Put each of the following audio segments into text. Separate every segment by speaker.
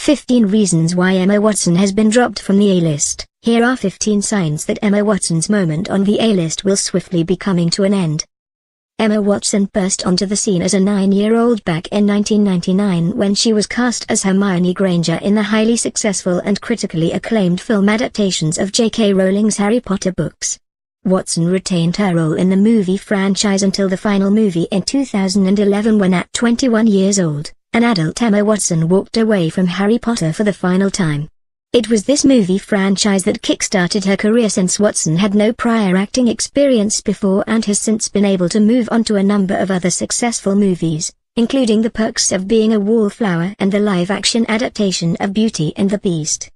Speaker 1: 15 reasons why Emma Watson has been dropped from the A-list. Here are 15 signs that Emma Watson's moment on the A-list will swiftly be coming to an end. Emma Watson burst onto the scene as a 9-year-old back in 1999 when she was cast as Hermione Granger in the highly successful and critically acclaimed film adaptations of J.K. Rowling's Harry Potter books. Watson retained her role in the movie franchise until the final movie in 2011 when at 21 years old, an adult Emma Watson walked away from Harry Potter for the final time. It was this movie franchise that kick-started her career since Watson had no prior acting experience before and has since been able to move on to a number of other successful movies, including The Perks of Being a Wallflower and the live-action adaptation of Beauty and the Beast.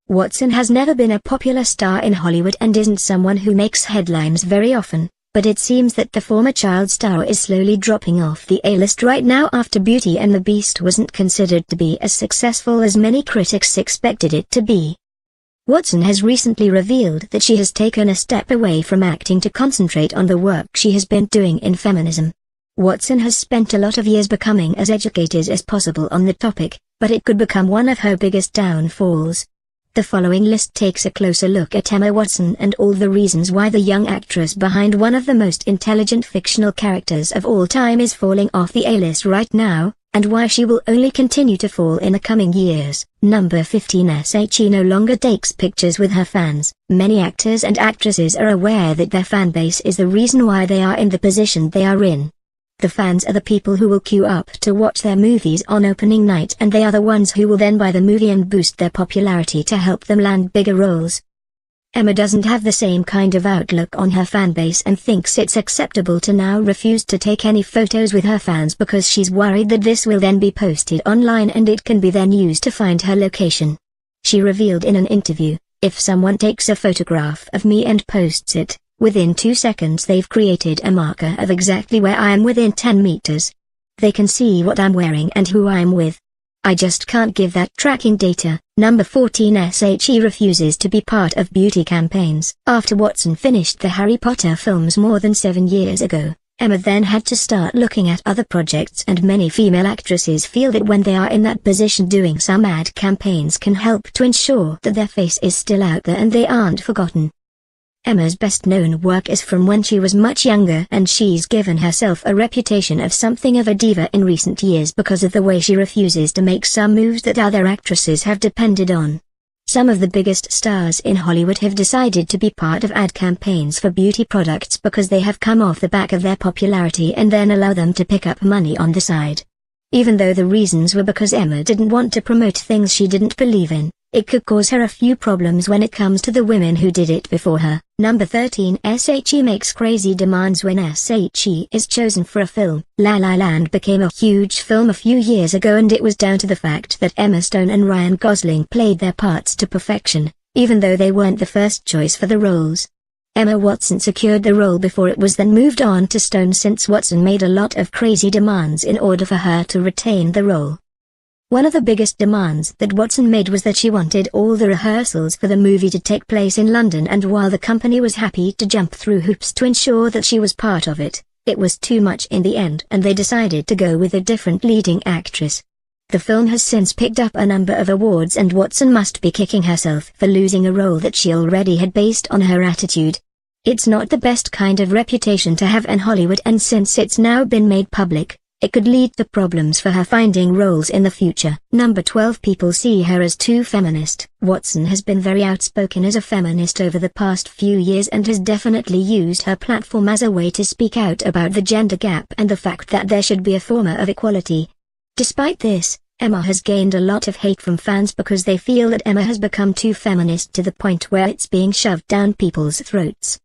Speaker 1: Watson has never been a popular star in Hollywood and isn't someone who makes headlines very often, but it seems that the former child star is slowly dropping off the A-list right now after Beauty and the Beast wasn't considered to be as successful as many critics expected it to be. Watson has recently revealed that she has taken a step away from acting to concentrate on the work she has been doing in feminism. Watson has spent a lot of years becoming as educated as possible on the topic, but it could become one of her biggest downfalls. The following list takes a closer look at Emma Watson and all the reasons why the young actress behind one of the most intelligent fictional characters of all time is falling off the A-list right now, and why she will only continue to fall in the coming years. Number 15. She no longer takes pictures with her fans. Many actors and actresses are aware that their fanbase is the reason why they are in the position they are in. The fans are the people who will queue up to watch their movies on opening night, and they are the ones who will then buy the movie and boost their popularity to help them land bigger roles. Emma doesn't have the same kind of outlook on her fanbase and thinks it's acceptable to now refuse to take any photos with her fans because she's worried that this will then be posted online and it can be then used to find her location. She revealed in an interview, "If someone takes a photograph of me and posts it, within 2 seconds they've created a marker of exactly where I am within 10 meters. They can see what I'm wearing and who I'm with. I just can't give that tracking data." Number 14. She refuses to be part of beauty campaigns. After Watson finished the Harry Potter films more than 7 years ago, Emma then had to start looking at other projects, and many female actresses feel that when they are in that position, doing some ad campaigns can help to ensure that their face is still out there and they aren't forgotten. Emma's best-known work is from when she was much younger, and she's given herself a reputation of something of a diva in recent years because of the way she refuses to make some moves that other actresses have depended on. Some of the biggest stars in Hollywood have decided to be part of ad campaigns for beauty products because they have come off the back of their popularity and then allow them to pick up money on the side. Even though the reasons were because Emma didn't want to promote things she didn't believe in, it could cause her a few problems when it comes to the women who did it before her. Number 13. She makes crazy demands when she is chosen for a film. La La Land became a huge film a few years ago, and it was down to the fact that Emma Stone and Ryan Gosling played their parts to perfection, even though they weren't the first choice for the roles. Emma Watson secured the role before it was then moved on to Stone, since Watson made a lot of crazy demands in order for her to retain the role. One of the biggest demands that Watson made was that she wanted all the rehearsals for the movie to take place in London, and while the company was happy to jump through hoops to ensure that she was part of it, it was too much in the end and they decided to go with a different leading actress. The film has since picked up a number of awards, and Watson must be kicking herself for losing a role that she already had based on her attitude. It's not the best kind of reputation to have in Hollywood, and since it's now been made public, it could lead to problems for her finding roles in the future. Number 12. People see her as too feminist. Watson has been very outspoken as a feminist over the past few years and has definitely used her platform as a way to speak out about the gender gap and the fact that there should be a form of equality. Despite this, Emma has gained a lot of hate from fans because they feel that Emma has become too feminist to the point where it's being shoved down people's throats.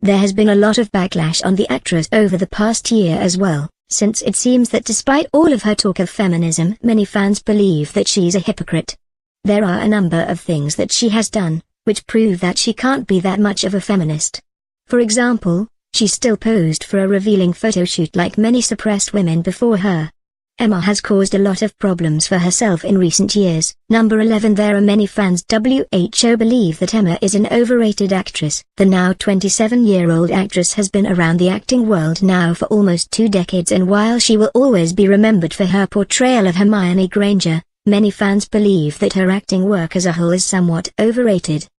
Speaker 1: There has been a lot of backlash on the actress over the past year as well, since it seems that despite all of her talk of feminism, many fans believe that she's a hypocrite. There are a number of things that she has done, which prove that she can't be that much of a feminist. For example, she still posed for a revealing photo shoot like many suppressed women before her. Emma has caused a lot of problems for herself in recent years. Number 11. There are many fans who believe that Emma is an overrated actress. The now 27-year-old actress has been around the acting world now for almost 2 decades, and while she will always be remembered for her portrayal of Hermione Granger, Many fans believe that her acting work as a whole is somewhat overrated.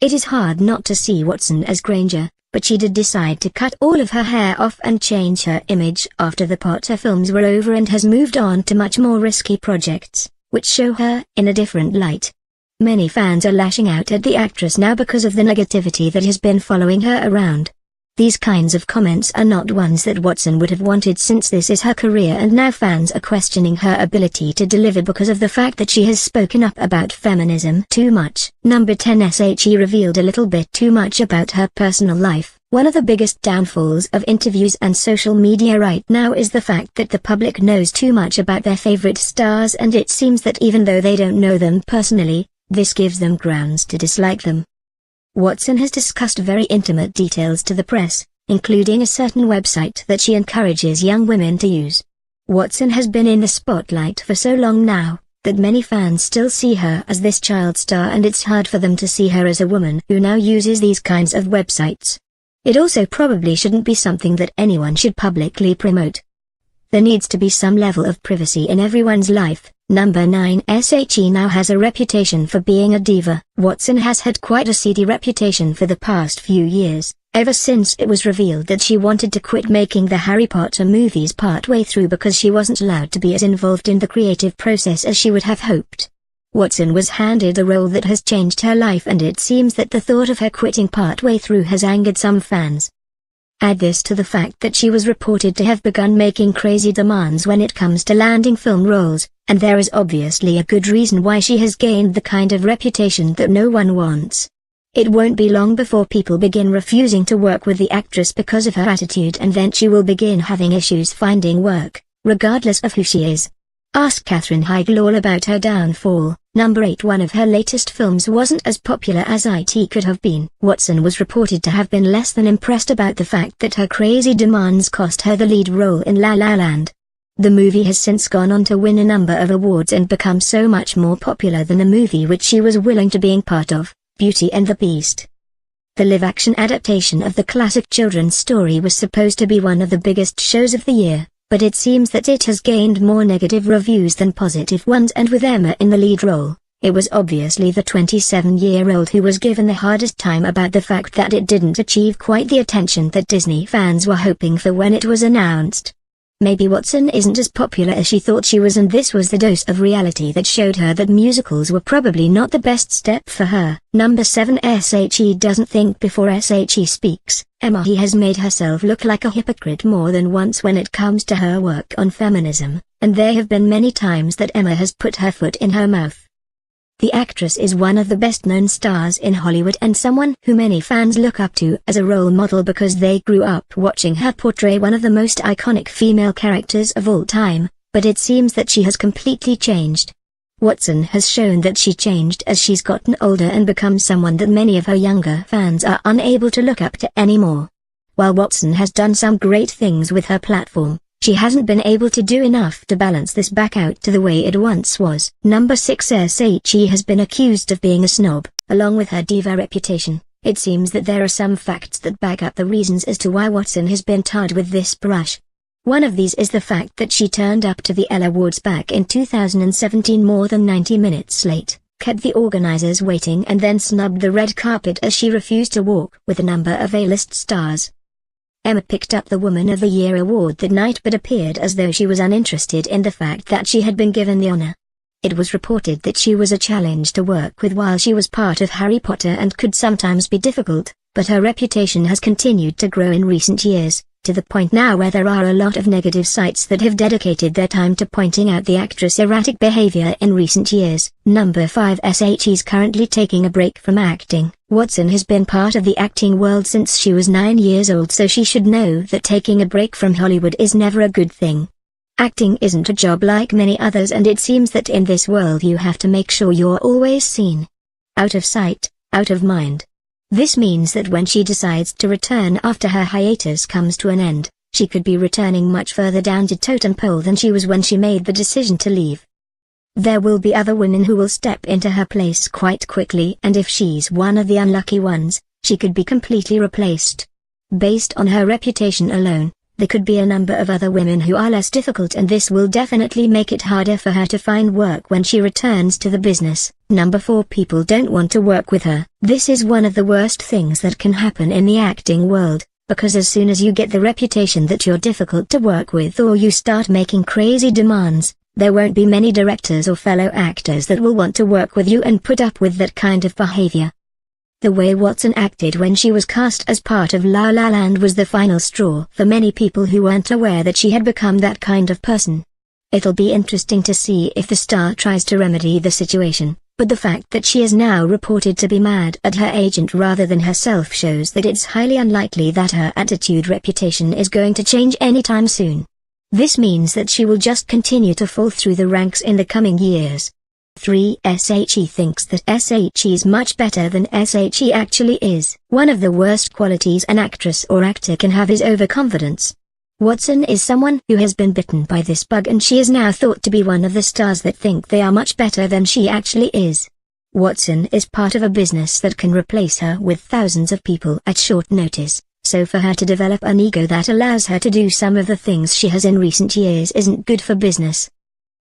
Speaker 1: It is hard not to see Watson as Granger, but she did decide to cut all of her hair off and change her image after the Potter films were over and has moved on to much more risky projects, which show her in a different light. Many fans are lashing out at the actress now because of the negativity that has been following her around. These kinds of comments are not ones that Watson would have wanted, since this is her career, and now fans are questioning her ability to deliver because of the fact that she has spoken up about feminism too much. Number 10. SHE revealed a little bit too much about her personal life. One of the biggest downfalls of interviews and social media right now is the fact that the public knows too much about their favorite stars, and it seems that even though they don't know them personally, this gives them grounds to dislike them. Watson has discussed very intimate details to the press, including a certain website that she encourages young women to use. Watson has been in the spotlight for so long now, that many fans still see her as this child star, and it's hard for them to see her as a woman who now uses these kinds of websites. It also probably shouldn't be something that anyone should publicly promote. There needs to be some level of privacy in everyone's life. Number 9. SHE now has a reputation for being a diva. Watson has had quite a seedy reputation for the past few years, ever since it was revealed that she wanted to quit making the Harry Potter movies partway through because she wasn't allowed to be as involved in the creative process as she would have hoped. Watson was handed a role that has changed her life, and it seems that the thought of her quitting partway through has angered some fans. Add this to the fact that she was reported to have begun making crazy demands when it comes to landing film roles, and there is obviously a good reason why she has gained the kind of reputation that no one wants. It won't be long before people begin refusing to work with the actress because of her attitude, and then she will begin having issues finding work, regardless of who she is. Ask Katherine Heigl all about her downfall. Number 8. One of her latest films wasn't as popular as it could have been. Watson was reported to have been less than impressed about the fact that her crazy demands cost her the lead role in La La Land. The movie has since gone on to win a number of awards and become so much more popular than the movie which she was willing to being part of, Beauty and the Beast. The live-action adaptation of the classic children's story was supposed to be one of the biggest shows of the year, but it seems that it has gained more negative reviews than positive ones, and with Emma in the lead role, it was obviously the 27-year-old who was given the hardest time about the fact that it didn't achieve quite the attention that Disney fans were hoping for when it was announced. Maybe Watson isn't as popular as she thought she was, and this was the dose of reality that showed her that musicals were probably not the best step for her. Number 7. SHE doesn't think before SHE speaks. Emma has made herself look like a hypocrite more than once when it comes to her work on feminism, and there have been many times that Emma has put her foot in her mouth. The actress is one of the best-known stars in Hollywood and someone who many fans look up to as a role model because they grew up watching her portray one of the most iconic female characters of all time, but it seems that she has completely changed. Watson has shown that she changed as she's gotten older and become someone that many of her younger fans are unable to look up to anymore. While Watson has done some great things with her platform, she hasn't been able to do enough to balance this back out to the way it once was. Number 6. SHE has been accused of being a snob. Along with her diva reputation, it seems that there are some facts that back up the reasons as to why Watson has been tarred with this brush. One of these is the fact that she turned up to the Elle Awards back in 2017 more than 90 minutes late, kept the organizers waiting, and then snubbed the red carpet as she refused to walk with a number of A-list stars. Emma picked up the Woman of the Year award that night but appeared as though she was uninterested in the fact that she had been given the honor. It was reported that she was a challenge to work with while she was part of Harry Potter and could sometimes be difficult, but her reputation has continued to grow in recent years, to the point now where there are a lot of negative sites that have dedicated their time to pointing out the actress' erratic behavior in recent years. Number 5. SHE is currently taking a break from acting. Watson has been part of the acting world since she was 9 years old, so she should know that taking a break from Hollywood is never a good thing. Acting isn't a job like many others, and it seems that in this world you have to make sure you're always seen. Out of sight, out of mind. This means that when she decides to return after her hiatus comes to an end, she could be returning much further down the totem pole than she was when she made the decision to leave. There will be other women who will step into her place quite quickly, and if she's one of the unlucky ones, she could be completely replaced. Based on her reputation alone, There could be a number of other women who are less difficult, and this will definitely make it harder for her to find work when she returns to the business. Number 4. People don't want to work with her. This is one of the worst things that can happen in the acting world, because as soon as you get the reputation that you're difficult to work with or you start making crazy demands, there won't be many directors or fellow actors that will want to work with you and put up with that kind of behavior. The way Watson acted when she was cast as part of La La Land was the final straw for many people who weren't aware that she had become that kind of person. It'll be interesting to see if the star tries to remedy the situation, but the fact that she is now reported to be mad at her agent rather than herself shows that it's highly unlikely that her attitude reputation is going to change anytime soon. This means that she will just continue to fall through the ranks in the coming years. 3. SHE thinks that SHE is much better than SHE actually is. One of the worst qualities an actress or actor can have is overconfidence. Watson is someone who has been bitten by this bug, and she is now thought to be one of the stars that think they are much better than she actually is. Watson is part of a business that can replace her with thousands of people at short notice, so for her to develop an ego that allows her to do some of the things she has in recent years isn't good for business.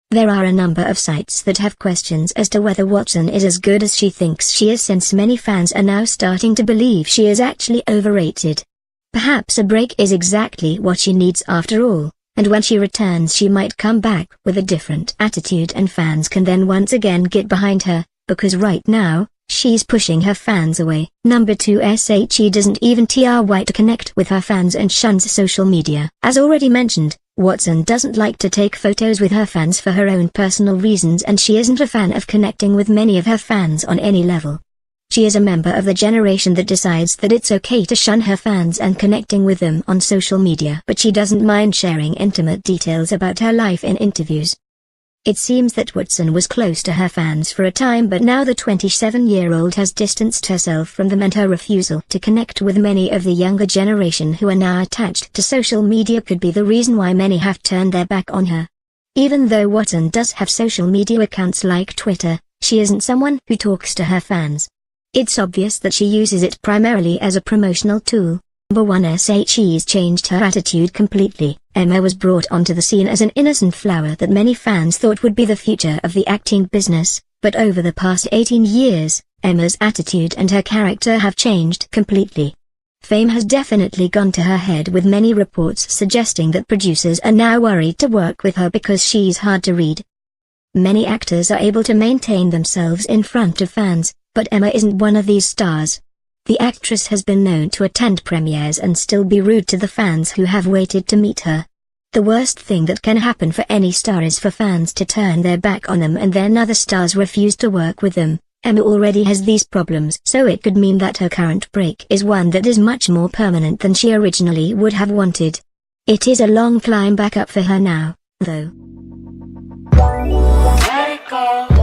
Speaker 1: There are a number of sites that have questions as to whether Watson is as good as she thinks she is, since many fans are now starting to believe she is actually overrated. Perhaps a break is exactly what she needs after all, and when she returns she might come back with a different attitude and fans can then once again get behind her, because right now, she's pushing her fans away. Number 2. SHE doesn't even try to connect with her fans and shuns social media. As already mentioned, Watson doesn't like to take photos with her fans for her own personal reasons, and she isn't a fan of connecting with many of her fans on any level. She is a member of the generation that decides that it's okay to shun her fans and connecting with them on social media, but she doesn't mind sharing intimate details about her life in interviews. It seems that Watson was close to her fans for a time, but now the 27-year-old has distanced herself from them, and her refusal to connect with many of the younger generation who are now attached to social media could be the reason why many have turned their back on her. Even though Watson does have social media accounts like Twitter, she isn't someone who talks to her fans. It's obvious that she uses it primarily as a promotional tool. Number 1. SHE's changed her attitude completely. Emma was brought onto the scene as an innocent flower that many fans thought would be the future of the acting business, but over the past 18 years, Emma's attitude and her character have changed completely. Fame has definitely gone to her head, with many reports suggesting that producers are now worried to work with her because she's hard to read. Many actors are able to maintain themselves in front of fans, but Emma isn't one of these stars. The actress has been known to attend premieres and still be rude to the fans who have waited to meet her. The worst thing that can happen for any star is for fans to turn their back on them and then other stars refuse to work with them. Emma already has these problems, so it could mean that her current break is one that is much more permanent than she originally would have wanted. It is a long climb back up for her now, though. Let it go.